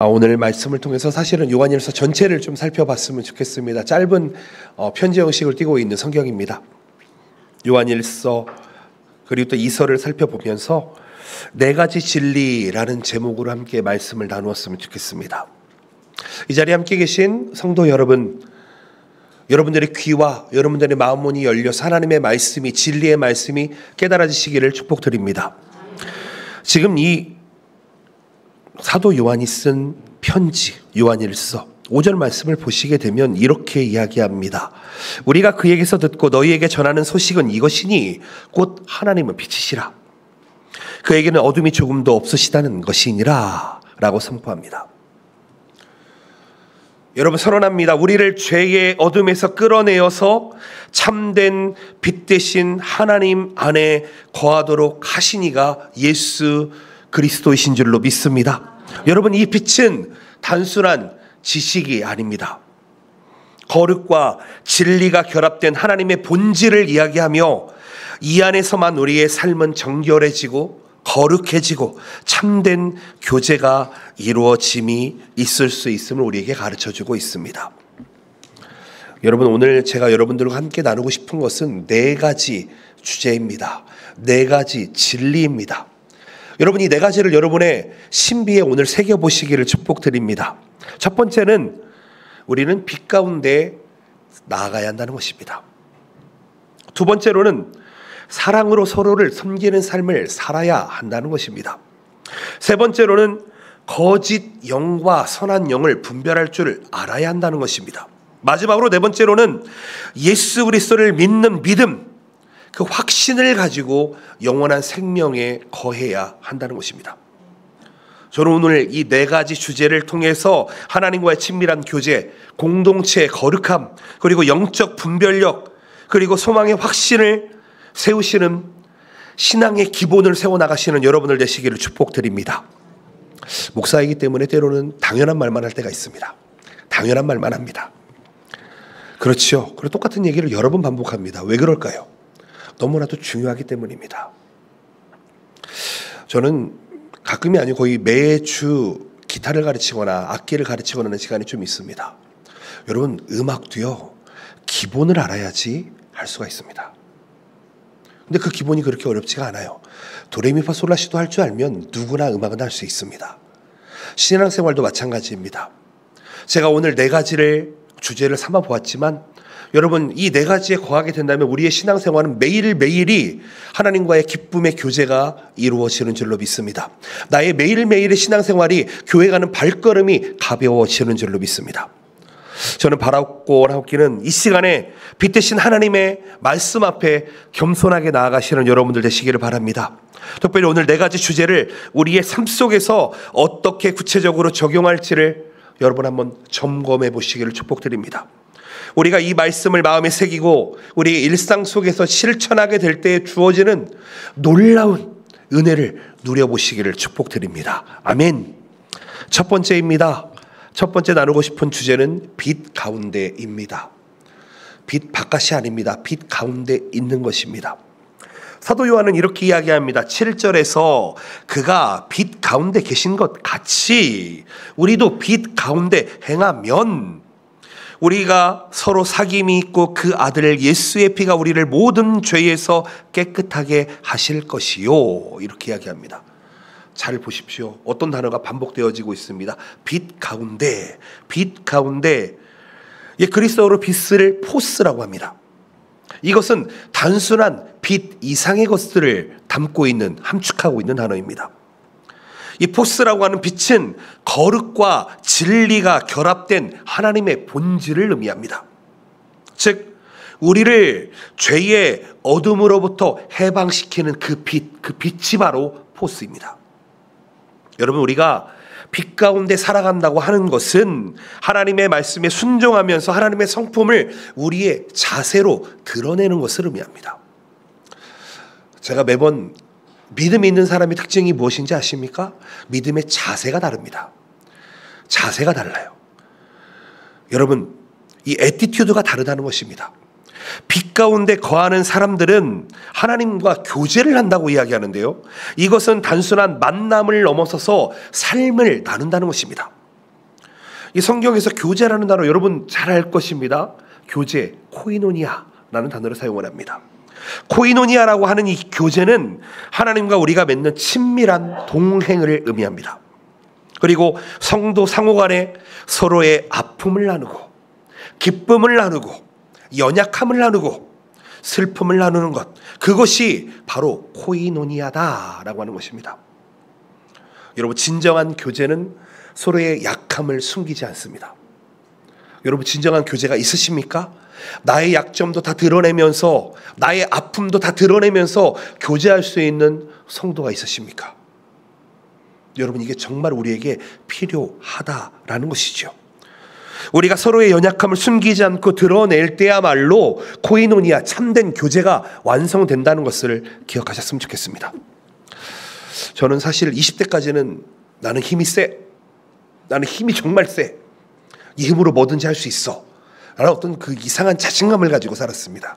오늘 말씀을 통해서 사실은 요한일서 전체를 좀 살펴봤으면 좋겠습니다. 짧은 편지 형식을 띠고 있는 성경입니다. 요한일서 그리고 또 이서를 살펴보면서 네 가지 진리라는 제목으로 함께 말씀을 나누었으면 좋겠습니다. 이 자리에 함께 계신 성도 여러분, 여러분들의 귀와 여러분들의 마음문이 열려서 하나님의 말씀이, 진리의 말씀이 깨달아지시기를 축복드립니다. 지금 이 사도 요한이 쓴 편지 요한일서 5절 말씀을 보시게 되면 이렇게 이야기합니다. 우리가 그에게서 듣고 너희에게 전하는 소식은 이것이니 곧 하나님은 빛이시라. 그에게는 어둠이 조금도 없으시다는 것이니라 라고 선포합니다. 여러분, 선언합니다. 우리를 죄의 어둠에서 끌어내어서 참된 빛 대신 하나님 안에 거하도록 하시니가 예수 그리스도이신 줄로 믿습니다. 여러분, 이 빛은 단순한 지식이 아닙니다. 거룩과 진리가 결합된 하나님의 본질을 이야기하며 이 안에서만 우리의 삶은 정결해지고 거룩해지고 참된 교제가 이루어짐이 있을 수 있음을 우리에게 가르쳐주고 있습니다. 여러분, 오늘 제가 여러분들과 함께 나누고 싶은 것은 네 가지 주제입니다. 네 가지 진리입니다. 여러분, 이 네 가지를 여러분의 신비에 오늘 새겨보시기를 축복드립니다. 첫 번째는 우리는 빛 가운데 나아가야 한다는 것입니다. 두 번째로는 사랑으로 서로를 섬기는 삶을 살아야 한다는 것입니다. 세 번째로는 거짓 영과 선한 영을 분별할 줄 알아야 한다는 것입니다. 마지막으로 네 번째로는 예수 그리스도를 믿는 믿음, 그 확신을 가지고 영원한 생명에 거해야 한다는 것입니다. 저는 오늘 이 네 가지 주제를 통해서 하나님과의 친밀한 교제, 공동체의 거룩함, 그리고 영적 분별력, 그리고 소망의 확신을 세우시는 신앙의 기본을 세워나가시는 여러분들 되시기를 축복드립니다. 목사이기 때문에 때로는 당연한 말만 할 때가 있습니다. 당연한 말만 합니다. 그렇죠. 그리고 똑같은 얘기를 여러 번 반복합니다. 왜 그럴까요? 너무나도 중요하기 때문입니다. 저는 가끔이 아니고 거의 매주 기타를 가르치거나 악기를 가르치거나 하는 시간이 좀 있습니다. 여러분, 음악도요, 기본을 알아야지 할 수가 있습니다. 근데 그 기본이 그렇게 어렵지가 않아요. 도레미파솔라시도 할 줄 알면 누구나 음악은 할 수 있습니다. 신앙생활도 마찬가지입니다. 제가 오늘 네 가지를 주제를 삼아 보았지만 여러분, 이 네 가지에 거하게 된다면 우리의 신앙생활은 매일매일이 하나님과의 기쁨의 교제가 이루어지는 줄로 믿습니다. 나의 매일매일의 신앙생활이 교회 가는 발걸음이 가벼워지는 줄로 믿습니다. 저는 바라고는 이 시간에 빛 대신 하나님의 말씀 앞에 겸손하게 나아가시는 여러분들 되시기를 바랍니다. 특별히 오늘 네 가지 주제를 우리의 삶 속에서 어떻게 구체적으로 적용할지를 여러분 한번 점검해 보시기를 축복드립니다. 우리가 이 말씀을 마음에 새기고 우리 일상 속에서 실천하게 될 때에 주어지는 놀라운 은혜를 누려보시기를 축복드립니다. 아멘. 첫 번째입니다. 첫 번째 나누고 싶은 주제는 빛 가운데입니다. 빛 바깥이 아닙니다. 빛 가운데 있는 것입니다. 사도 요한은 이렇게 이야기합니다. 7절에서 그가 빛 가운데 계신 것 같이 우리도 빛 가운데 행하면 우리가 서로 사귐이 있고 그 아들 예수의 피가 우리를 모든 죄에서 깨끗하게 하실 것이요. 이렇게 이야기합니다. 잘 보십시오. 어떤 단어가 반복되어지고 있습니다. 빛 가운데, 빛 가운데. 그리스어로 빛을 포스라고 합니다. 이것은 단순한 빛 이상의 것들을 담고 있는, 함축하고 있는 단어입니다. 이 포스라고 하는 빛은 거룩과 진리가 결합된 하나님의 본질을 의미합니다. 즉, 우리를 죄의 어둠으로부터 해방시키는 그 빛, 그 빛이 바로 포스입니다. 여러분, 우리가 빛 가운데 살아간다고 하는 것은 하나님의 말씀에 순종하면서 하나님의 성품을 우리의 자세로 드러내는 것을 의미합니다. 제가 매번 믿음이 있는 사람의 특징이 무엇인지 아십니까? 믿음의 자세가 다릅니다. 자세가 달라요. 여러분, 이 애티튜드가 다르다는 것입니다. 빛 가운데 거하는 사람들은 하나님과 교제를 한다고 이야기하는데요, 이것은 단순한 만남을 넘어서서 삶을 나눈다는 것입니다. 이 성경에서 교제라는 단어 여러분 잘 알 것입니다. 교제, 코이노니아라는 단어를 사용을 합니다. 코이노니아라고 하는 이 교제는 하나님과 우리가 맺는 친밀한 동행을 의미합니다. 그리고 성도 상호 간에 서로의 아픔을 나누고 기쁨을 나누고 연약함을 나누고 슬픔을 나누는 것, 그것이 바로 코이노니아다라고 하는 것입니다. 여러분, 진정한 교제는 서로의 약함을 숨기지 않습니다. 여러분, 진정한 교제가 있으십니까? 나의 약점도 다 드러내면서 나의 아픔도 다 드러내면서 교제할 수 있는 성도가 있으십니까? 여러분, 이게 정말 우리에게 필요하다라는 것이죠. 우리가 서로의 연약함을 숨기지 않고 드러낼 때야말로 코이노니아, 참된 교제가 완성된다는 것을 기억하셨으면 좋겠습니다. 저는 사실 20대까지는 나는 힘이 세, 나는 힘이 정말 세, 이 힘으로 뭐든지 할 수 있어 라는 어떤 그 이상한 자신감을 가지고 살았습니다.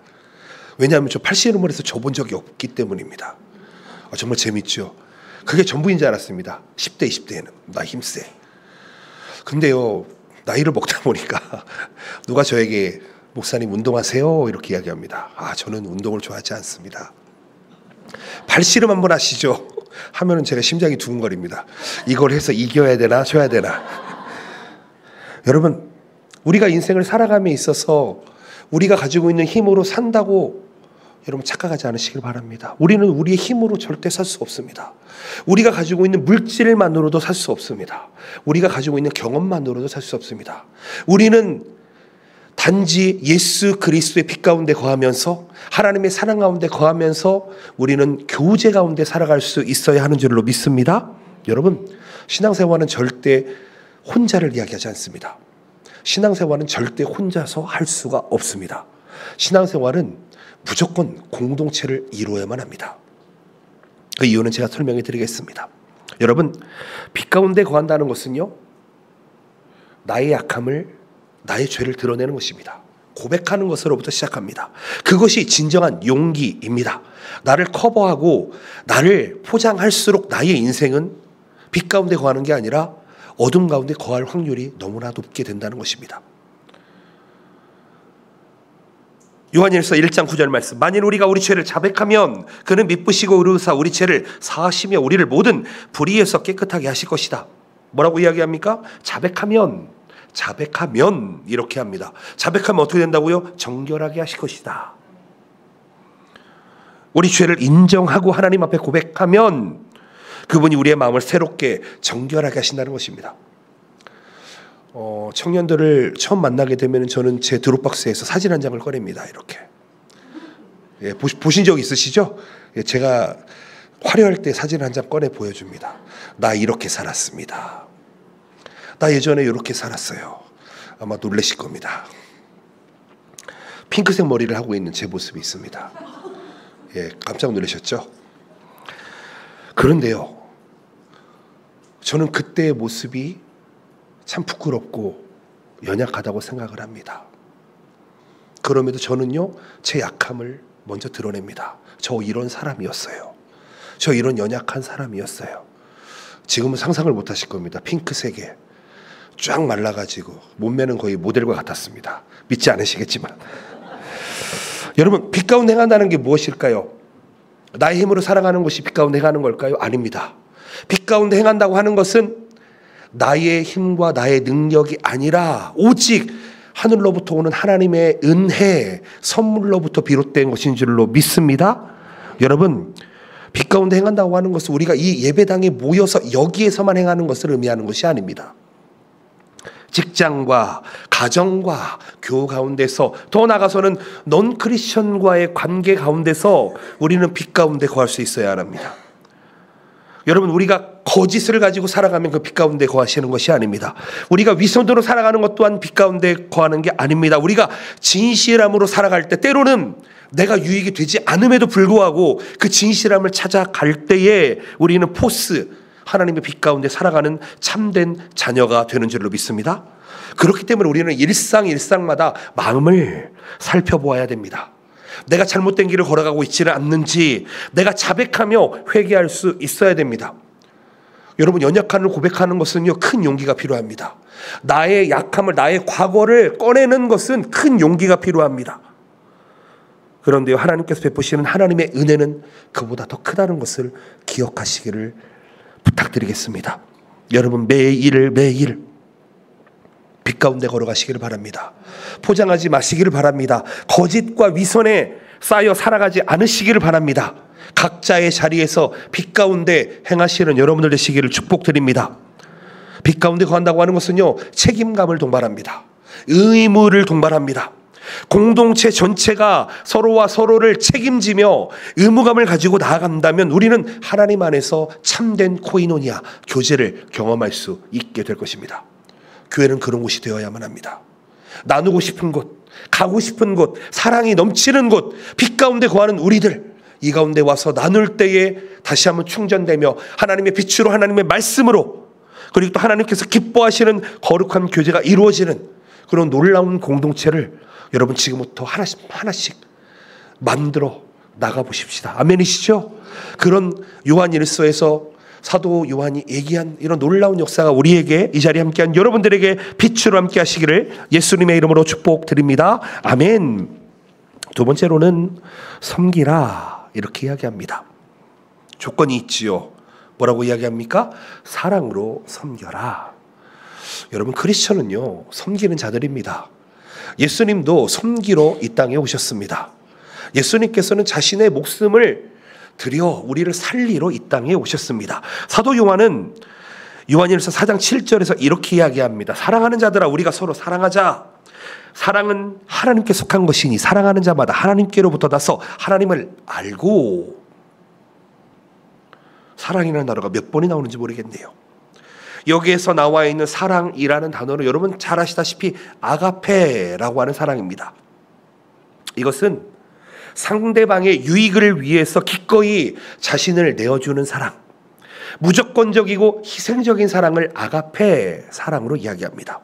왜냐하면 저 팔씨름을 줘본 적이 없기 때문입니다. 정말 재밌죠. 그게 전부인 줄 알았습니다. 10대, 20대에는 나 힘 세. 근데요, 나이를 먹다 보니까 누가 저에게 목사님 운동하세요 이렇게 이야기합니다. 저는 운동을 좋아하지 않습니다. 팔씨름 한번 하시죠 하면은 제가 심장이 두근거립니다. 이걸 해서 이겨야 되나 져야 되나. 여러분, 우리가 인생을 살아감에 있어서 우리가 가지고 있는 힘으로 산다고 여러분 착각하지 않으시길 바랍니다. 우리는 우리의 힘으로 절대 살 수 없습니다. 우리가 가지고 있는 물질만으로도 살 수 없습니다. 우리가 가지고 있는 경험만으로도 살 수 없습니다. 우리는 단지 예수 그리스도의 빛 가운데 거하면서 하나님의 사랑 가운데 거하면서 우리는 교제 가운데 살아갈 수 있어야 하는 줄로 믿습니다. 여러분, 신앙생활은 절대 혼자를 이야기하지 않습니다. 신앙생활은 절대 혼자서 할 수가 없습니다. 신앙생활은 무조건 공동체를 이루어야만 합니다. 그 이유는 제가 설명해 드리겠습니다. 여러분, 빛 가운데 거한다는 것은요, 나의 약함을, 나의 죄를 드러내는 것입니다. 고백하는 것으로부터 시작합니다. 그것이 진정한 용기입니다. 나를 커버하고 나를 포장할수록 나의 인생은 빛 가운데 거하는 게 아니라 어둠 가운데 거할 확률이 너무나 높게 된다는 것입니다. 요한일서 1장 9절 말씀, 만일 우리가 우리 죄를 자백하면 그는 미쁘시고 의로우사 우리 죄를 사하시며 우리를 모든 불의에서 깨끗하게 하실 것이다. 뭐라고 이야기합니까? 자백하면 이렇게 합니다. 자백하면 어떻게 된다고요? 정결하게 하실 것이다. 우리 죄를 인정하고 하나님 앞에 고백하면 그분이 우리의 마음을 새롭게 정결하게 하신다는 것입니다. 청년들을 처음 만나게 되면 저는 제 드롭박스에서 사진 한 장을 꺼냅니다. 이렇게. 보신 적 있으시죠? 제가 화려할 때 사진 한 장 꺼내 보여줍니다. 나 이렇게 살았습니다. 나 예전에 이렇게 살았어요. 아마 놀라실 겁니다. 핑크색 머리를 하고 있는 제 모습이 있습니다. 깜짝 놀라셨죠? 그런데요, 저는 그때의 모습이 참 부끄럽고 연약하다고 생각을 합니다. 그럼에도 저는요, 제 약함을 먼저 드러냅니다. 저 이런 사람이었어요. 저 이런 연약한 사람이었어요. 지금은 상상을 못 하실 겁니다. 핑크색에 쫙 말라가지고 몸매는 거의 모델과 같았습니다. 믿지 않으시겠지만. 여러분, 빛 가운데 행한다는 게 무엇일까요? 나의 힘으로 살아가는 것이 빛 가운데 행하는 걸까요? 아닙니다. 빛 가운데 행한다고 하는 것은 나의 힘과 나의 능력이 아니라 오직 하늘로부터 오는 하나님의 은혜, 선물로부터 비롯된 것인 줄로 믿습니다. 여러분, 빛 가운데 행한다고 하는 것은 우리가 이 예배당에 모여서 여기에서만 행하는 것을 의미하는 것이 아닙니다. 직장과 가정과 교우 가운데서, 더 나아가서는 넌 크리스천과의 관계 가운데서 우리는 빛 가운데 거할 수 있어야 합니다. 여러분, 우리가 거짓을 가지고 살아가면 그 빛 가운데 거하시는 것이 아닙니다. 우리가 위선으로 살아가는 것 또한 빛 가운데 거하는 게 아닙니다. 우리가 진실함으로 살아갈 때 때로는 내가 유익이 되지 않음에도 불구하고 그 진실함을 찾아갈 때에 우리는 하나님의 빛 가운데 살아가는 참된 자녀가 되는 줄로 믿습니다. 그렇기 때문에 우리는 일상마다 마음을 살펴보아야 됩니다. 내가 잘못된 길을 걸어가고 있지는 않는지 내가 자백하며 회개할 수 있어야 됩니다. 여러분, 연약함을 고백하는 것은요, 큰 용기가 필요합니다. 나의 약함을, 나의 과거를 꺼내는 것은 큰 용기가 필요합니다. 그런데요, 하나님께서 베푸시는 하나님의 은혜는 그보다 더 크다는 것을 기억하시기를 부탁드리겠습니다. 여러분, 매일 빛 가운데 걸어가시기를 바랍니다. 포장하지 마시기를 바랍니다. 거짓과 위선에 쌓여 살아가지 않으시기를 바랍니다. 각자의 자리에서 빛 가운데 행하시는 여러분들 되시기를 축복드립니다. 빛 가운데 거한다고 하는 것은요, 책임감을 동반합니다. 의무를 동반합니다. 공동체 전체가 서로와 서로를 책임지며 의무감을 가지고 나아간다면 우리는 하나님 안에서 참된 코이노니아, 교제를 경험할 수 있게 될 것입니다. 교회는 그런 곳이 되어야만 합니다. 나누고 싶은 곳, 가고 싶은 곳, 사랑이 넘치는 곳, 빛 가운데 거하는 우리들, 이 가운데 와서 나눌 때에 다시 한번 충전되며 하나님의 빛으로, 하나님의 말씀으로, 그리고 또 하나님께서 기뻐하시는 거룩한 교제가 이루어지는 그런 놀라운 공동체를 여러분 지금부터 하나씩 만들어 나가보십시다. 아멘이시죠? 그런 요한일서에서 사도 요한이 얘기한 이런 놀라운 역사가 우리에게, 이 자리에 함께한 여러분들에게 빛으로 함께 하시기를 예수님의 이름으로 축복드립니다. 아멘. 두 번째로는 섬기라, 이렇게 이야기합니다. 조건이 있지요. 뭐라고 이야기합니까? 사랑으로 섬겨라. 여러분, 크리스천은요, 섬기는 자들입니다. 예수님도 섬기러 이 땅에 오셨습니다. 예수님께서는 자신의 목숨을 드려 우리를 살리러 이 땅에 오셨습니다. 사도 요한은 요한일서 4장 7절에서 이렇게 이야기합니다. 사랑하는 자들아, 우리가 서로 사랑하자. 사랑은 하나님께 속한 것이니 사랑하는 자마다 하나님께로부터 나서 하나님을 알고. 사랑이라는 단어가 몇 번이 나오는지 모르겠네요. 여기에서 나와 있는 사랑이라는 단어는 여러분 잘 아시다시피 아가페라고 하는 사랑입니다. 이것은 상대방의 유익을 위해서 기꺼이 자신을 내어주는 사랑, 무조건적이고 희생적인 사랑을 아가페 사랑으로 이야기합니다.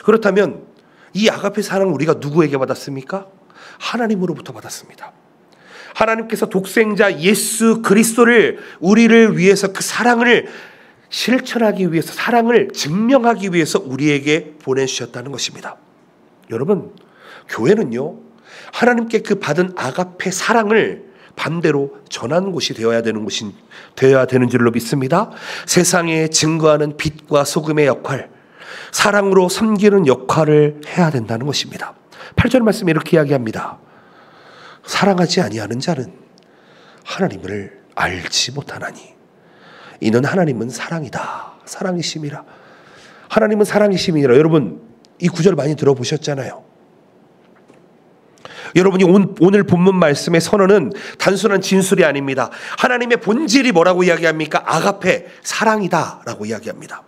그렇다면 이 아가페 사랑을 우리가 누구에게 받았습니까? 하나님으로부터 받았습니다. 하나님께서 독생자 예수 그리스도를 우리를 위해서, 그 사랑을 실천하기 위해서, 사랑을 증명하기 위해서 우리에게 보내주셨다는 것입니다. 여러분, 교회는요, 하나님께 그 받은 아가페 사랑을 반대로 전하는 곳이 되어야 되는 줄로 믿습니다. 세상에 증거하는 빛과 소금의 역할, 사랑으로 섬기는 역할을 해야 된다는 것입니다. 8절 말씀에 이렇게 이야기합니다. 사랑하지 아니하는 자는 하나님을 알지 못하나니 이는 하나님은 사랑이다. 사랑이심이라. 하나님은 사랑이심이라. 여러분, 이 구절 많이 들어보셨잖아요. 여러분이 오늘 본문 말씀의 선언은 단순한 진술이 아닙니다. 하나님의 본질이 뭐라고 이야기합니까? 아가페, 사랑이다라고 이야기합니다.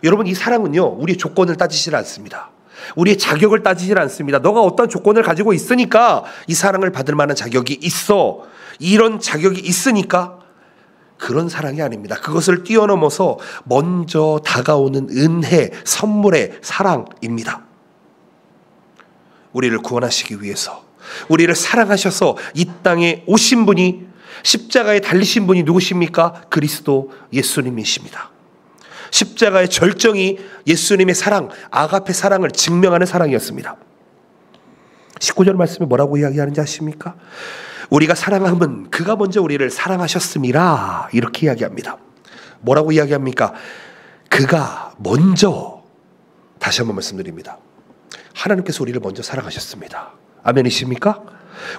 여러분, 이 사랑은요, 우리의 조건을 따지질 않습니다. 우리의 자격을 따지질 않습니다. 너가 어떤 조건을 가지고 있으니까 이 사랑을 받을 만한 자격이 있어, 이런 자격이 있으니까, 그런 사랑이 아닙니다. 그것을 뛰어넘어서 먼저 다가오는 은혜, 선물의 사랑입니다. 우리를 구원하시기 위해서, 우리를 사랑하셔서 이 땅에 오신 분이, 십자가에 달리신 분이 누구십니까? 그리스도 예수님이십니다. 십자가의 절정이 예수님의 사랑, 아가페 사랑을 증명하는 사랑이었습니다. 19절 말씀에 뭐라고 이야기하는지 아십니까? 우리가 사랑함은 그가 먼저 우리를 사랑하셨음이라, 이렇게 이야기합니다. 뭐라고 이야기합니까? 그가 먼저, 다시 한번 말씀드립니다. 하나님께서 우리를 먼저 사랑하셨습니다. 아멘이십니까?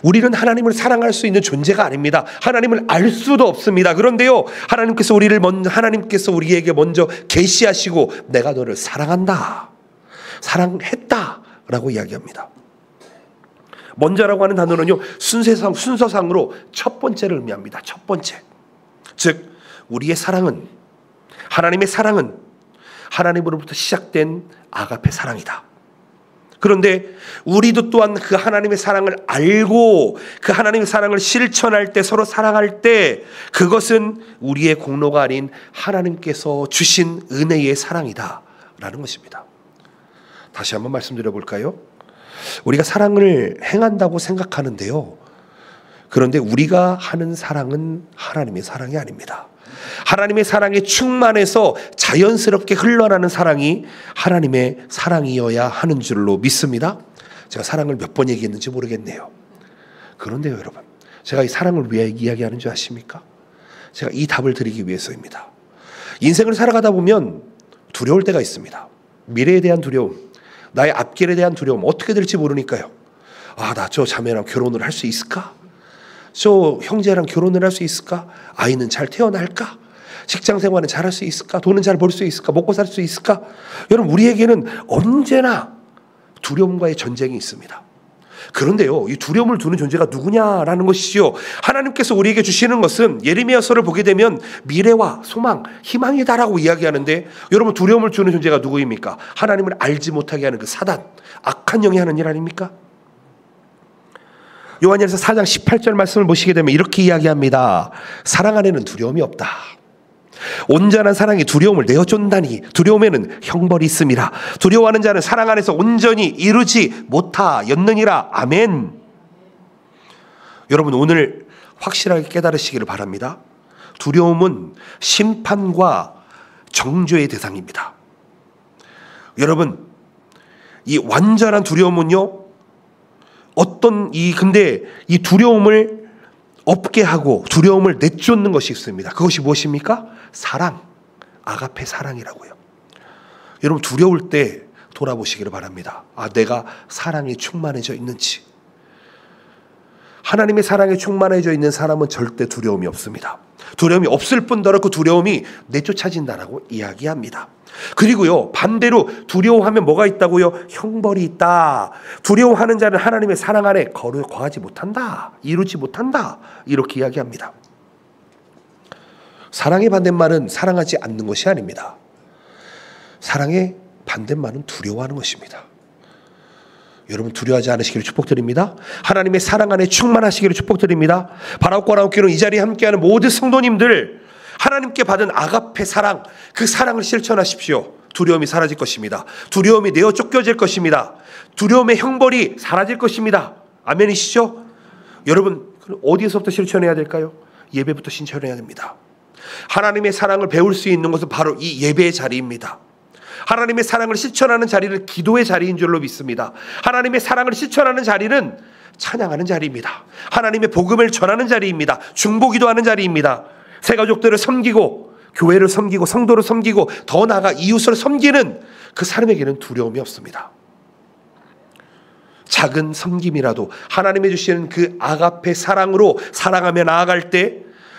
우리는 하나님을 사랑할 수 있는 존재가 아닙니다. 하나님을 알 수도 없습니다. 그런데요, 하나님께서 우리에게 먼저 계시하시고 내가 너를 사랑한다, 사랑했다라고 이야기합니다. 먼저라고 하는 단어는요, 순서상으로 첫 번째를 의미합니다. 첫 번째. 즉, 우리의 사랑은, 하나님의 사랑은 하나님으로부터 시작된 아가페 사랑이다. 그런데 우리도 또한 그 하나님의 사랑을 알고 그 하나님의 사랑을 실천할 때, 서로 사랑할 때, 그것은 우리의 공로가 아닌 하나님께서 주신 은혜의 사랑이다라는 것입니다. 다시 한번 말씀드려볼까요? 우리가 사랑을 행한다고 생각하는데요, 그런데 우리가 하는 사랑은 하나님의 사랑이 아닙니다. 하나님의 사랑에 충만해서 자연스럽게 흘러나는 사랑이 하나님의 사랑이어야 하는 줄로 믿습니다. 제가 사랑을 몇 번 얘기했는지 모르겠네요. 그런데요, 여러분, 제가 이 사랑을 왜 이야기하는 줄 아십니까? 제가 이 답을 드리기 위해서입니다. 인생을 살아가다 보면 두려울 때가 있습니다. 미래에 대한 두려움, 나의 앞길에 대한 두려움, 어떻게 될지 모르니까요. 나 저 자매랑 결혼을 할 수 있을까? 저 형제랑 결혼을 할 수 있을까? 아이는 잘 태어날까? 직장 생활은 잘 할 수 있을까? 돈은 잘 벌 수 있을까? 먹고 살 수 있을까? 여러분, 우리에게는 언제나 두려움과의 전쟁이 있습니다. 그런데요, 이 두려움을 두는 존재가 누구냐라는 것이지요. 하나님께서 우리에게 주시는 것은 예레미야서를 보게 되면 미래와 소망, 희망이다라고 이야기하는데, 여러분, 두려움을 주는 존재가 누구입니까? 하나님을 알지 못하게 하는 그 사단, 악한 영이 하는 일 아닙니까? 요한일서 4장 18절 말씀을 보시게 되면 이렇게 이야기합니다. 사랑 안에는 두려움이 없다. 온전한 사랑이 두려움을 내어쫓다니 두려움에는 형벌이 있음이라. 두려워하는 자는 사랑 안에서 온전히 이루지 못하였느니라. 아멘. 여러분, 오늘 확실하게 깨달으시기를 바랍니다. 두려움은 심판과 정죄의 대상입니다. 여러분, 이 완전한 두려움은요, 근데 이 두려움을 없게 하고 두려움을 내쫓는 것이 있습니다. 그것이 무엇입니까? 사랑, 아가페 사랑이라고요. 여러분, 두려울 때 돌아보시기를 바랍니다. 내가 사랑에 충만해져 있는지. 하나님의 사랑에 충만해져 있는 사람은 절대 두려움이 없습니다. 두려움이 없을 뿐더러 그 두려움이 내쫓아진다라고 이야기합니다. 그리고요, 반대로 두려워하면 뭐가 있다고요? 형벌이 있다. 두려워하는 자는 하나님의 사랑 안에 거하지 못한다, 이루지 못한다, 이렇게 이야기합니다. 사랑의 반대말은 사랑하지 않는 것이 아닙니다. 사랑의 반대말은 두려워하는 것입니다. 여러분, 두려워하지 않으시기를 축복드립니다. 하나님의 사랑 안에 충만하시기를 축복드립니다. 바라옵고 나옵기로 이 자리에 함께하는 모든 성도님들, 하나님께 받은 아가페 사랑, 그 사랑을 실천하십시오. 두려움이 사라질 것입니다. 두려움이 내어 쫓겨질 것입니다. 두려움의 형벌이 사라질 것입니다. 아멘이시죠? 여러분, 어디에서부터 실천해야 될까요? 예배부터 실천해야 됩니다. 하나님의 사랑을 배울 수 있는 것은 바로 이 예배의 자리입니다. 하나님의 사랑을 실천하는 자리는 기도의 자리인 줄로 믿습니다. 하나님의 사랑을 실천하는 자리는 찬양하는 자리입니다. 하나님의 복음을 전하는 자리입니다. 중보기도하는 자리입니다. 새 가족들을 섬기고 교회를 섬기고 성도를 섬기고 더 나아가 이웃을 섬기는 그 사람에게는 두려움이 없습니다. 작은 섬김이라도 하나님이 주시는 그 아가페 사랑으로 사랑하며 나아갈 때,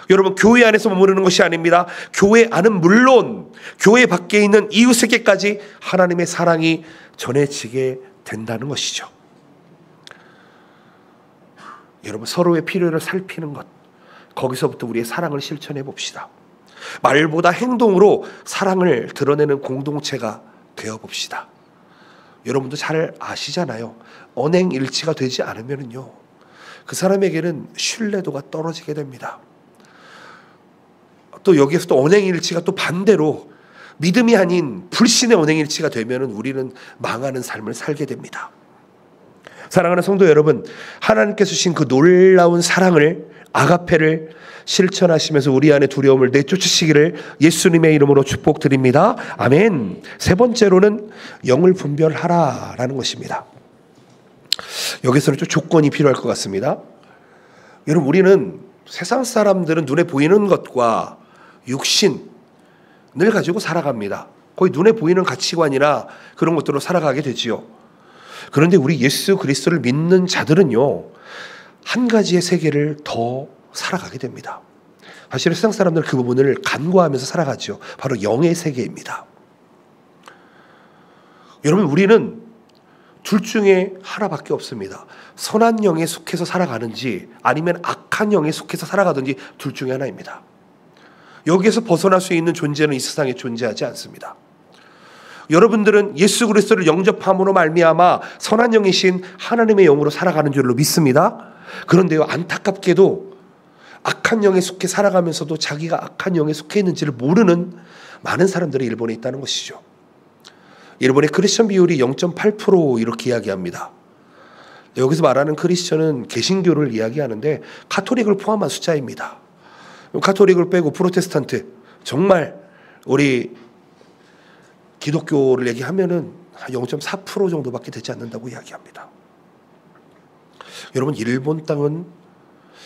여러분, 교회 안에서 머무르는 것이 아닙니다. 교회 안은 물론 교회 밖에 있는 이웃에게까지 하나님의 사랑이 전해지게 된다는 것이죠. 여러분, 서로의 필요를 살피는 것, 거기서부터 우리의 사랑을 실천해 봅시다. 말보다 행동으로 사랑을 드러내는 공동체가 되어 봅시다. 여러분도 잘 아시잖아요. 언행일치가 되지 않으면요, 그 사람에게는 신뢰도가 떨어지게 됩니다. 또 여기에서 또 언행일치가 또 반대로 믿음이 아닌 불신의 언행일치가 되면은 우리는 망하는 삶을 살게 됩니다. 사랑하는 성도 여러분, 하나님께서 주신 그 놀라운 사랑을, 아가페를 실천하시면서 우리 안에 두려움을 내쫓으시기를 예수님의 이름으로 축복드립니다. 아멘. 세 번째로는 영을 분별하라라는 것입니다. 여기서는 좀 조건이 필요할 것 같습니다. 여러분, 우리는 세상 사람들은 눈에 보이는 것과 육신을 가지고 살아갑니다. 거의 눈에 보이는 가치관이나 그런 것들로 살아가게 되지요. 그런데 우리 예수 그리스도를 믿는 자들은요, 한 가지의 세계를 더 살아가게 됩니다. 사실은 세상 사람들은 그 부분을 간과하면서 살아가죠. 바로 영의 세계입니다. 여러분, 우리는 둘 중에 하나밖에 없습니다. 선한 영에 속해서 살아가는지 아니면 악한 영에 속해서 살아가든지 둘 중에 하나입니다. 여기에서 벗어날 수 있는 존재는 이 세상에 존재하지 않습니다. 여러분들은 예수 그리스도를 영접함으로 말미암아 선한 영이신 하나님의 영으로 살아가는 줄로 믿습니다. 그런데요, 안타깝게도 악한 영에 속해 살아가면서도 자기가 악한 영에 속해 있는지를 모르는 많은 사람들이 일본에 있다는 것이죠. 일본의 크리스천 비율이 0.8% 이렇게 이야기합니다. 여기서 말하는 크리스천은 개신교를 이야기하는데 카톨릭을 포함한 숫자입니다. 가톨릭을 빼고 프로테스탄트, 정말 우리 기독교를 얘기하면은 한 0.4% 정도밖에 되지 않는다고 이야기합니다. 여러분, 일본 땅은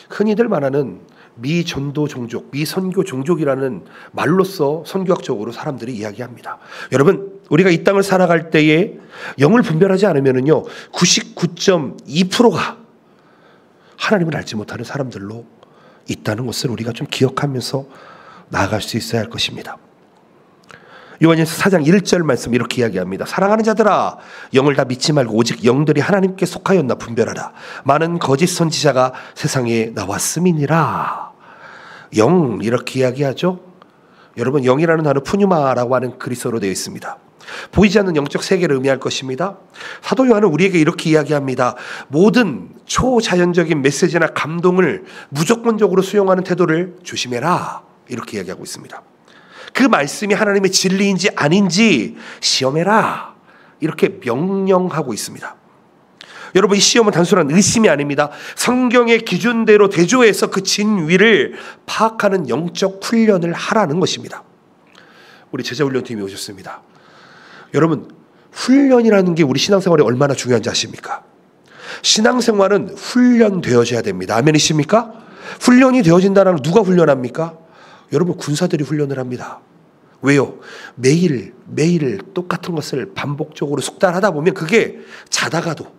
흔히들 말하는 미전도 종족, 미선교 종족이라는 말로써 선교학적으로 사람들이 이야기합니다. 여러분, 우리가 이 땅을 살아갈 때에 영을 분별하지 않으면은요, 99.2%가 하나님을 알지 못하는 사람들로 있다는 것을 우리가 좀 기억하면서 나아갈 수 있어야 할 것입니다. 요한일서 4장 1절 말씀 이렇게 이야기합니다. 사랑하는 자들아, 영을 다 믿지 말고 오직 영들이 하나님께 속하였나 분별하라. 많은 거짓 선지자가 세상에 나왔음이니라. 영, 이렇게 이야기하죠. 여러분, 영이라는 단어 푸뉴마라고 하는 그리스어로 되어 있습니다. 보이지 않는 영적 세계를 의미할 것입니다. 사도 요한은 우리에게 이렇게 이야기합니다. 모든 초자연적인 메시지나 감동을 무조건적으로 수용하는 태도를 조심해라, 이렇게 이야기하고 있습니다. 그 말씀이 하나님의 진리인지 아닌지 시험해라, 이렇게 명령하고 있습니다. 여러분, 이 시험은 단순한 의심이 아닙니다. 성경의 기준대로 대조해서 그 진위를 파악하는 영적 훈련을 하라는 것입니다. 우리 제자훈련팀이 오셨습니다. 여러분, 훈련이라는 게 우리 신앙생활에 얼마나 중요한지 아십니까? 신앙생활은 훈련되어져야 됩니다. 아멘이십니까? 훈련이 되어진다는 누가 훈련합니까? 여러분, 군사들이 훈련을 합니다. 왜요? 매일 똑같은 것을 반복적으로 숙달하다 보면 그게 자다가도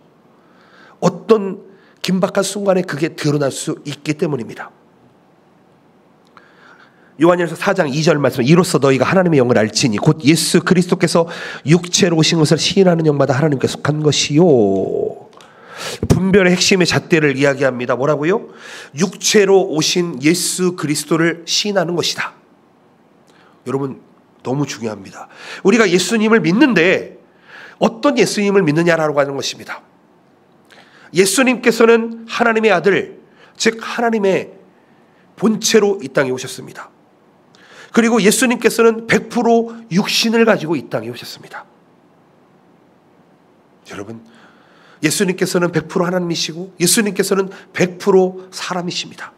어떤 긴박한 순간에 그게 드러날 수 있기 때문입니다. 요한일서 4장 2절 말씀, 이로써 너희가 하나님의 영을 알지니 곧 예수 그리스도께서 육체로 오신 것을 시인하는 영마다 하나님께 속한 것이요. 분별의 핵심의 잣대를 이야기합니다. 뭐라고요? 육체로 오신 예수 그리스도를 시인하는 것이다. 여러분, 너무 중요합니다. 우리가 예수님을 믿는데 어떤 예수님을 믿느냐라고 하는 것입니다. 예수님께서는 하나님의 아들, 즉 하나님의 본체로 이 땅에 오셨습니다. 그리고 예수님께서는 100% 육신을 가지고 이 땅에 오셨습니다. 여러분, 예수님께서는 100% 하나님이시고 예수님께서는 100% 사람이십니다.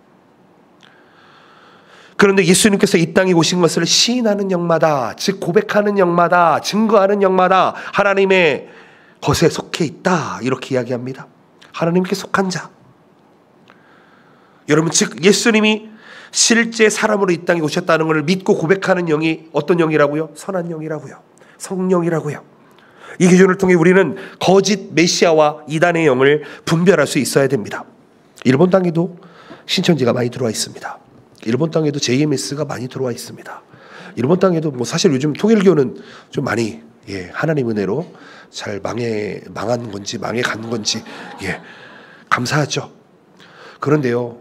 그런데 예수님께서 이 땅에 오신 것을 시인하는 영마다, 즉 고백하는 영마다, 증거하는 영마다 하나님의 것에 속해 있다, 이렇게 이야기합니다. 하나님께 속한 자. 여러분, 즉 예수님이 실제 사람으로 이 땅에 오셨다는 것을 믿고 고백하는 영이 어떤 영이라고요? 선한 영이라고요. 성령이라고요. 이 기준을 통해 우리는 거짓 메시아와 이단의 영을 분별할 수 있어야 됩니다. 일본 땅에도 신천지가 많이 들어와 있습니다. 일본 땅에도 JMS가 많이 들어와 있습니다. 일본 땅에도 뭐 사실 요즘 통일교는 좀 많이 하나님 은혜로 잘 망한 건지 망해간 건지 감사하죠. 그런데요,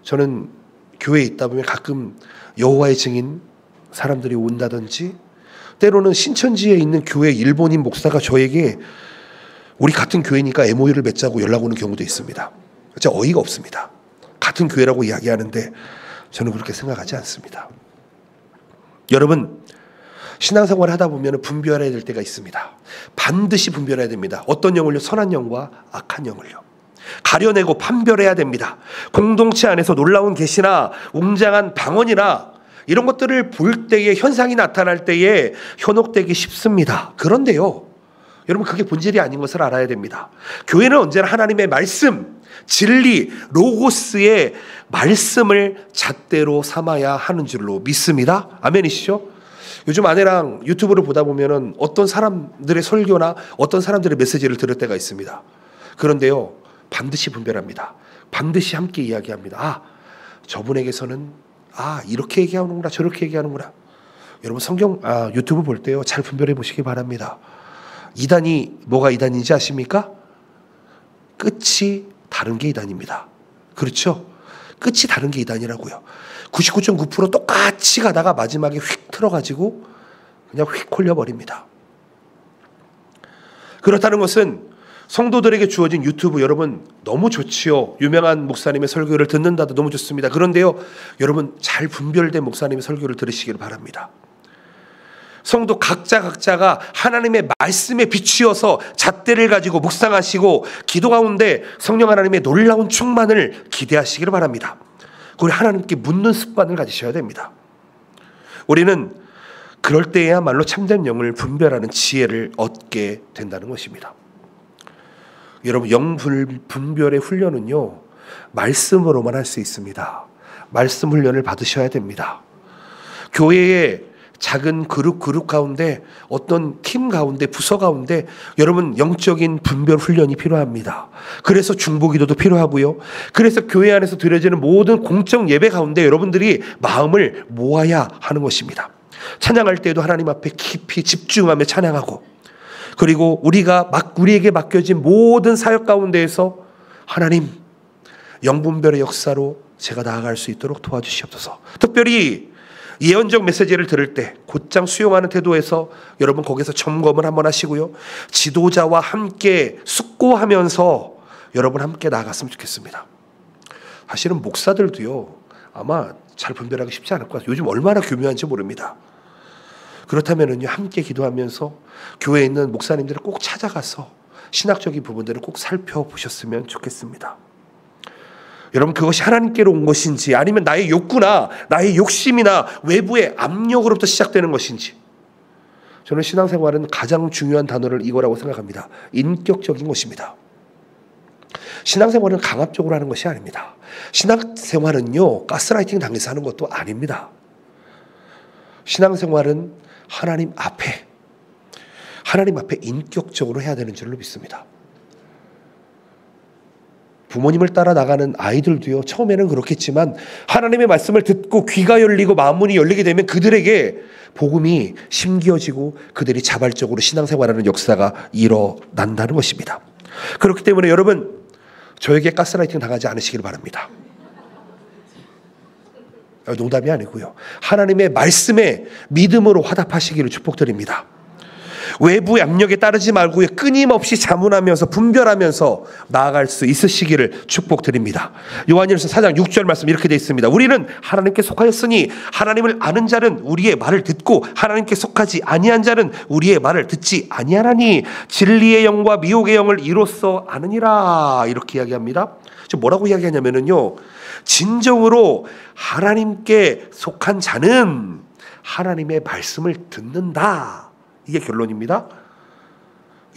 저는 교회에 있다 보면 가끔 여호와의 증인 사람들이 온다든지, 때로는 신천지에 있는 교회 일본인 목사가 저에게 우리 같은 교회니까 MOU를 맺자고 연락 오는 경우도 있습니다. 진짜 어이가 없습니다. 같은 교회라고 이야기하는데 저는 그렇게 생각하지 않습니다. 여러분, 신앙생활을 하다 보면 분별해야 될 때가 있습니다. 반드시 분별해야 됩니다. 어떤 영을요? 선한 영과 악한 영을요. 가려내고 판별해야 됩니다. 공동체 안에서 놀라운 계시나 웅장한 방언이나 이런 것들을 볼 때에, 현상이 나타날 때에 현혹되기 쉽습니다. 그런데요, 여러분, 그게 본질이 아닌 것을 알아야 됩니다. 교회는 언제나 하나님의 말씀, 진리, 로고스의 말씀을 잣대로 삼아야 하는 줄로 믿습니다. 아멘이시죠? 요즘 아내랑 유튜브를 보다 보면은 어떤 사람들의 설교나 어떤 사람들의 메시지를 들을 때가 있습니다. 그런데요, 반드시 분별합니다. 반드시 함께 이야기합니다. 저분에게서는 이렇게 얘기하는구나, 저렇게 얘기하는구나. 여러분, 성경 유튜브 볼 때요, 잘 분별해 보시기 바랍니다. 이단이 뭐가 이단인지 아십니까? 끝이 다른 게 이단입니다. 그렇죠? 끝이 다른 게 이단이라고요. 99.9% 똑같이 가다가 마지막에 휙 틀어가지고 그냥 휙 홀려버립니다. 그렇다는 것은 성도들에게 주어진 유튜브, 여러분 너무 좋지요. 유명한 목사님의 설교를 듣는다도 너무 좋습니다. 그런데요, 여러분 잘 분별된 목사님의 설교를 들으시기를 바랍니다. 성도 각자가 하나님의 말씀에 비추어서 잣대를 가지고 묵상하시고 기도 가운데 성령 하나님의 놀라운 충만을 기대하시기를 바랍니다. 그리고 하나님께 묻는 습관을 가지셔야 됩니다. 우리는 그럴 때야말로 참된 영을 분별하는 지혜를 얻게 된다는 것입니다. 여러분, 영 분별의 훈련은요, 말씀으로만 할 수 있습니다. 말씀 훈련을 받으셔야 됩니다. 교회의 작은 그룹 가운데, 어떤 팀 가운데, 부서 가운데 여러분 영적인 분별 훈련이 필요합니다. 그래서 중보기도도 필요하고요. 그래서 교회 안에서 드려지는 모든 공적 예배 가운데 여러분들이 마음을 모아야 하는 것입니다. 찬양할 때도 하나님 앞에 깊이 집중하며 찬양하고, 그리고 우리에게 맡겨진 모든 사역 가운데에서 하나님 영분별의 역사로 제가 나아갈 수 있도록 도와주시옵소서. 특별히 예언적 메시지를 들을 때 곧장 수용하는 태도에서 여러분 거기서 점검을 한번 하시고요. 지도자와 함께 숙고하면서 여러분 함께 나아갔으면 좋겠습니다. 사실은 목사들도요, 아마 잘 분별하기 쉽지 않을 것 같아요. 요즘 얼마나 교묘한지 모릅니다. 그렇다면은요, 함께 기도하면서 교회에 있는 목사님들을 꼭 찾아가서 신학적인 부분들을 꼭 살펴보셨으면 좋겠습니다. 여러분, 그것이 하나님께로 온 것인지 아니면 나의 욕구나 나의 욕심이나 외부의 압력으로부터 시작되는 것인지, 저는 신앙생활은 가장 중요한 단어를 이거라고 생각합니다. 인격적인 것입니다. 신앙생활은 강압적으로 하는 것이 아닙니다. 신앙생활은요, 가스라이팅 당해서 하는 것도 아닙니다. 신앙생활은 하나님 앞에 인격적으로 해야 되는 줄로 믿습니다. 부모님을 따라 나가는 아이들도요, 처음에는 그렇겠지만 하나님의 말씀을 듣고 귀가 열리고 마음문이 열리게 되면 그들에게 복음이 심기어지고 그들이 자발적으로 신앙생활하는 역사가 일어난다는 것입니다. 그렇기 때문에 여러분, 저에게 가스라이팅 당하지 않으시길 바랍니다. 농담이 아니고요, 하나님의 말씀에 믿음으로 화답하시기를 축복드립니다. 외부 압력에 따르지 말고요, 끊임없이 자문하면서 분별하면서 나아갈 수 있으시기를 축복드립니다. 요한일서 4장 6절 말씀 이렇게 되어 있습니다. 우리는 하나님께 속하였으니 하나님을 아는 자는 우리의 말을 듣고 하나님께 속하지 아니한 자는 우리의 말을 듣지 아니하나니 진리의 영과 미혹의 영을 이로써 아느니라. 이렇게 이야기합니다. 지금 뭐라고 이야기하냐면요, 진정으로 하나님께 속한 자는 하나님의 말씀을 듣는다. 이게 결론입니다.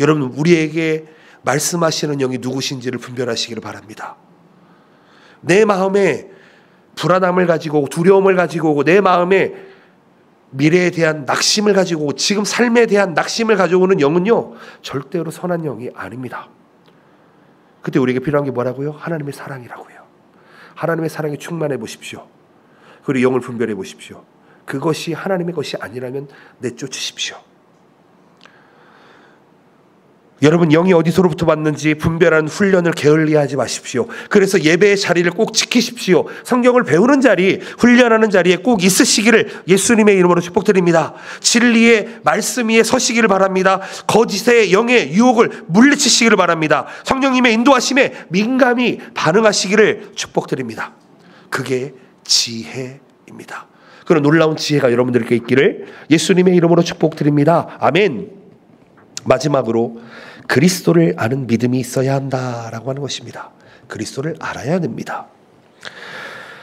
여러분, 우리에게 말씀하시는 영이 누구신지를 분별하시기를 바랍니다. 내 마음에 불안함을 가지고 두려움을 가지고 오고, 내 마음에 미래에 대한 낙심을 가지고 오고, 지금 삶에 대한 낙심을 가져오는 영은요, 절대로 선한 영이 아닙니다. 그때 우리에게 필요한 게 뭐라고요? 하나님의 사랑이라고요. 하나님의 사랑에 충만해 보십시오. 그리고 영을 분별해 보십시오. 그것이 하나님의 것이 아니라면 내쫓으십시오. 여러분, 영이 어디서로부터 왔는지 분별하는 훈련을 게을리하지 마십시오. 그래서 예배의 자리를 꼭 지키십시오. 성경을 배우는 자리, 훈련하는 자리에 꼭 있으시기를 예수님의 이름으로 축복드립니다. 진리의 말씀 위에 서시기를 바랍니다. 거짓의 영의 유혹을 물리치시기를 바랍니다. 성령님의 인도하심에 민감히 반응하시기를 축복드립니다. 그게 지혜입니다. 그런 놀라운 지혜가 여러분들께 있기를 예수님의 이름으로 축복드립니다. 아멘. 마지막으로 그리스도를 아는 믿음이 있어야 한다라고 하는 것입니다. 그리스도를 알아야 됩니다.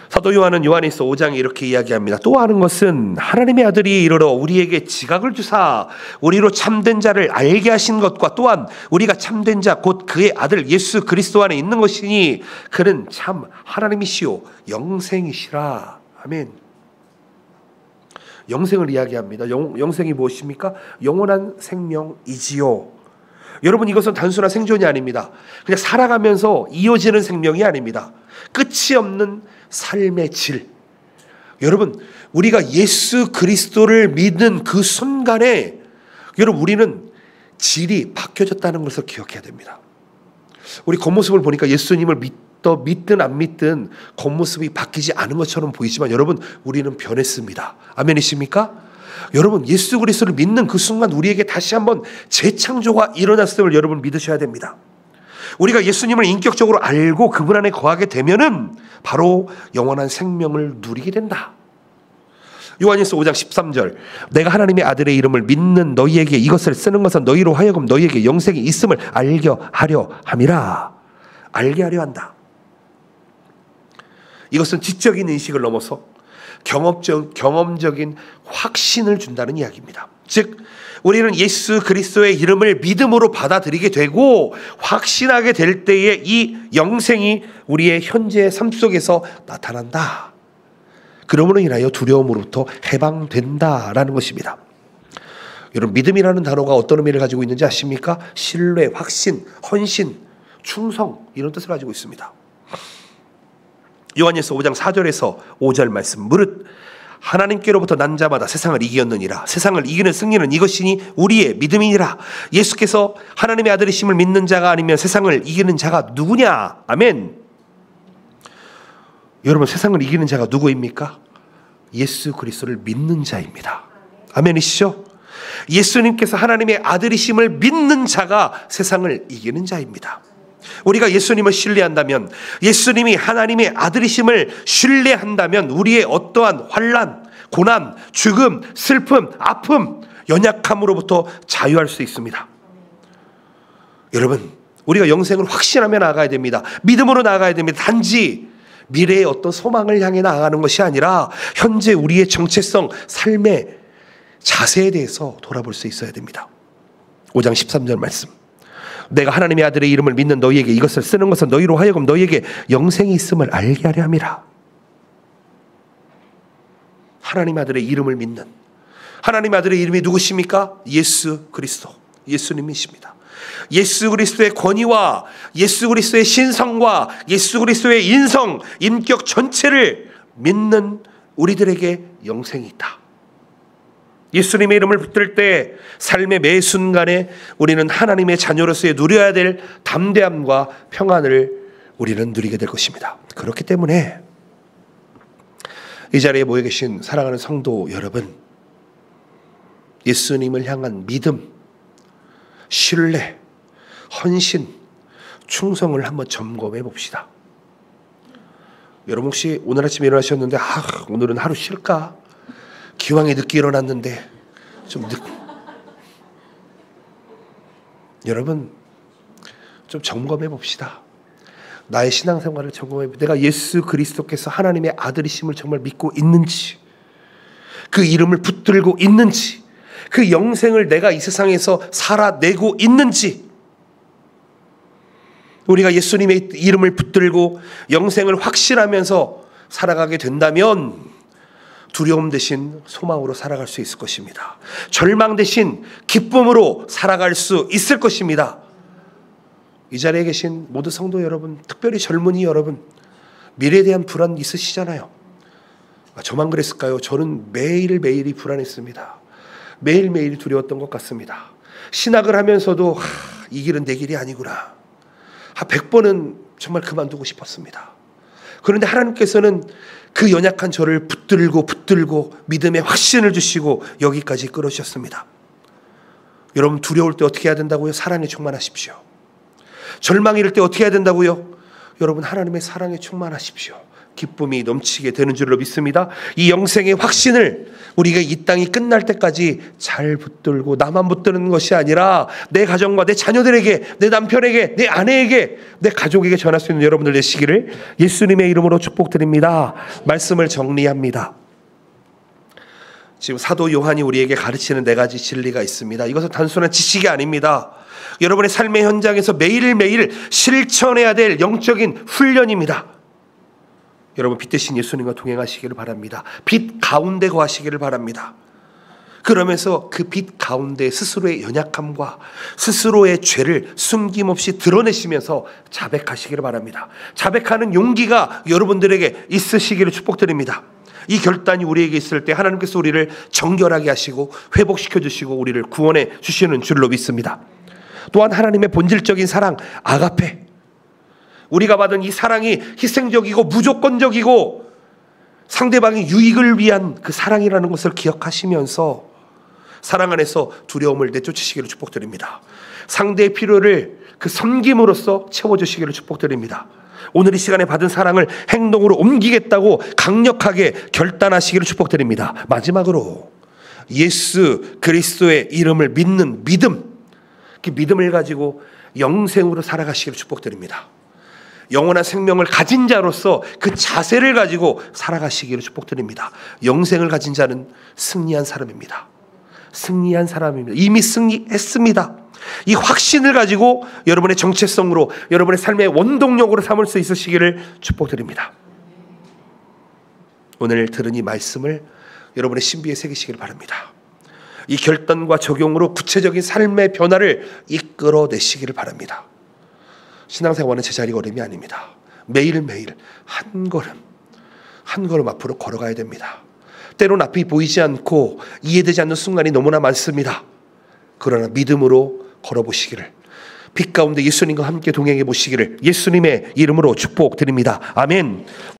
사도 요한은 요한일서 5장에 이렇게 이야기합니다. 또 아는 것은 하나님의 아들이 이르러 우리에게 지각을 주사 우리로 참된 자를 알게 하신 것과 또한 우리가 참된 자 곧 그의 아들 예수 그리스도 안에 있는 것이니 그는 참 하나님이시요 영생이시라. 아멘. 영생을 이야기합니다. 영생이 무엇입니까? 영원한 생명이지요. 여러분, 이것은 단순한 생존이 아닙니다. 그냥 살아가면서 이어지는 생명이 아닙니다. 끝이 없는 삶의 질. 여러분, 우리가 예수 그리스도를 믿는 그 순간에 여러분, 우리는 질이 바뀌어졌다는 것을 기억해야 됩니다. 우리 겉모습을 보니까 예수님을 믿든 안 믿든 겉모습이 바뀌지 않은 것처럼 보이지만 여러분, 우리는 변했습니다. 아멘이십니까? 여러분, 예수 그리스도를 믿는 그 순간 우리에게 다시 한번 재창조가 일어났음을 여러분 믿으셔야 됩니다. 우리가 예수님을 인격적으로 알고 그분 안에 거하게 되면은 바로 영원한 생명을 누리게 된다. 요한일서 5장 13절, 내가 하나님의 아들의 이름을 믿는 너희에게 이것을 쓰는 것은 너희로 하여금 너희에게 영생이 있음을 알게 하려 함이라. 알게 하려 한다. 이것은 지적인 인식을 넘어서 경험적인 확신을 준다는 이야기입니다. 즉 우리는 예수 그리스도의 이름을 믿음으로 받아들이게 되고 확신하게 될 때에 이 영생이 우리의 현재 삶 속에서 나타난다. 그러므로 인하여 두려움으로부터 해방된다라는 것입니다. 여러분, 믿음이라는 단어가 어떤 의미를 가지고 있는지 아십니까? 신뢰, 확신, 헌신, 충성, 이런 뜻을 가지고 있습니다. 요한일서 5장 4절에서 5절 말씀, 무릇 하나님께로부터 난 자마다 세상을 이기었느니라. 세상을 이기는 승리는 이것이니 우리의 믿음이니라. 예수께서 하나님의 아들이심을 믿는 자가 아니면 세상을 이기는 자가 누구냐? 아멘. 여러분, 세상을 이기는 자가 누구입니까? 예수 그리스도를 믿는 자입니다. 아멘이시죠? 예수님께서 하나님의 아들이심을 믿는 자가 세상을 이기는 자입니다. 우리가 예수님을 신뢰한다면, 예수님이 하나님의 아들이심을 신뢰한다면 우리의 어떠한 환난, 고난, 죽음, 슬픔, 아픔, 연약함으로부터 자유할 수 있습니다. 여러분, 우리가 영생을 확신하며 나아가야 됩니다. 믿음으로 나아가야 됩니다. 단지 미래의 어떤 소망을 향해 나아가는 것이 아니라 현재 우리의 정체성, 삶의 자세에 대해서 돌아볼 수 있어야 됩니다. 5장 13절 말씀, 내가 하나님의 아들의 이름을 믿는 너희에게 이것을 쓰는 것은 너희로 하여금 너희에게 영생이 있음을 알게 하려 함이라. 하나님 아들의 이름을 믿는, 하나님 아들의 이름이 누구십니까? 예수 그리스도, 예수님이십니다. 예수 그리스도의 권위와 예수 그리스도의 신성과 예수 그리스도의 인성, 인격 전체를 믿는 우리들에게 영생이 있다. 예수님의 이름을 붙들 때 삶의 매 순간에 우리는 하나님의 자녀로서의 누려야 될 담대함과 평안을 우리는 누리게 될 것입니다. 그렇기 때문에 이 자리에 모여 계신 사랑하는 성도 여러분, 예수님을 향한 믿음, 신뢰, 헌신, 충성을 한번 점검해 봅시다. 여러분, 혹시 오늘 아침에 일어나셨는데 오늘은 하루 쉴까? 기왕에 늦게 일어났는데 여러분, 좀 점검해 봅시다. 나의 신앙생활을 점검해 봅시다. 내가 예수 그리스도께서 하나님의 아들이심을 정말 믿고 있는지, 그 이름을 붙들고 있는지, 그 영생을 내가 이 세상에서 살아내고 있는지. 우리가 예수님의 이름을 붙들고 영생을 확신하면서 살아가게 된다면 두려움 대신 소망으로 살아갈 수 있을 것입니다. 절망 대신 기쁨으로 살아갈 수 있을 것입니다. 이 자리에 계신 모든 성도 여러분, 특별히 젊은이 여러분, 미래에 대한 불안 있으시잖아요. 저만 그랬을까요? 저는 매일매일이 불안했습니다. 매일매일이 두려웠던 것 같습니다. 신학을 하면서도 이 길은 내 길이 아니구나. 100번은 정말 그만두고 싶었습니다. 그런데 하나님께서는 그 연약한 저를 붙들고 믿음의 확신을 주시고 여기까지 끌어주셨습니다. 여러분, 두려울 때 어떻게 해야 된다고요? 사랑에 충만하십시오. 절망이 이럴 때 어떻게 해야 된다고요? 여러분, 하나님의 사랑에 충만하십시오. 기쁨이 넘치게 되는 줄로 믿습니다. 이 영생의 확신을 우리가 이 땅이 끝날 때까지 잘 붙들고, 나만 붙드는 것이 아니라 내 가정과 내 자녀들에게, 내 남편에게, 내 아내에게, 내 가족에게 전할 수 있는 여러분들 되시기를 예수님의 이름으로 축복드립니다. 말씀을 정리합니다. 지금 사도 요한이 우리에게 가르치는 4가지 진리가 있습니다. 이것은 단순한 지식이 아닙니다. 여러분의 삶의 현장에서 매일매일 실천해야 될 영적인 훈련입니다. 여러분, 빛 대신 예수님과 동행하시기를 바랍니다. 빛 가운데 거하시기를 바랍니다. 그러면서 그 빛 가운데 스스로의 연약함과 스스로의 죄를 숨김없이 드러내시면서 자백하시기를 바랍니다. 자백하는 용기가 여러분들에게 있으시기를 축복드립니다. 이 결단이 우리에게 있을 때 하나님께서 우리를 정결하게 하시고 회복시켜 주시고 우리를 구원해 주시는 줄로 믿습니다. 또한 하나님의 본질적인 사랑, 아가페, 우리가 받은 이 사랑이 희생적이고 무조건적이고 상대방의 유익을 위한 그 사랑이라는 것을 기억하시면서 사랑 안에서 두려움을 내쫓으시기를 축복드립니다. 상대의 필요를 그 섬김으로써 채워주시기를 축복드립니다. 오늘 이 시간에 받은 사랑을 행동으로 옮기겠다고 강력하게 결단하시기를 축복드립니다. 마지막으로 예수 그리스도의 이름을 믿는 믿음, 그 믿음을 가지고 영생으로 살아가시기를 축복드립니다. 영원한 생명을 가진 자로서 그 자세를 가지고 살아가시기를 축복드립니다. 영생을 가진 자는 승리한 사람입니다. 승리한 사람입니다. 이미 승리했습니다. 이 확신을 가지고 여러분의 정체성으로, 여러분의 삶의 원동력으로 삼을 수 있으시기를 축복드립니다. 오늘 들은 이 말씀을 여러분의 신비에 새기시길 바랍니다. 이 결단과 적용으로 구체적인 삶의 변화를 이끌어내시기를 바랍니다. 신앙생활은 제자리 걸음이 아닙니다. 매일매일 한 걸음 앞으로 걸어가야 됩니다. 때로는 앞이 보이지 않고 이해되지 않는 순간이 너무나 많습니다. 그러나 믿음으로 걸어보시기를, 빛 가운데 예수님과 함께 동행해 보시기를 예수님의 이름으로 축복드립니다. 아멘.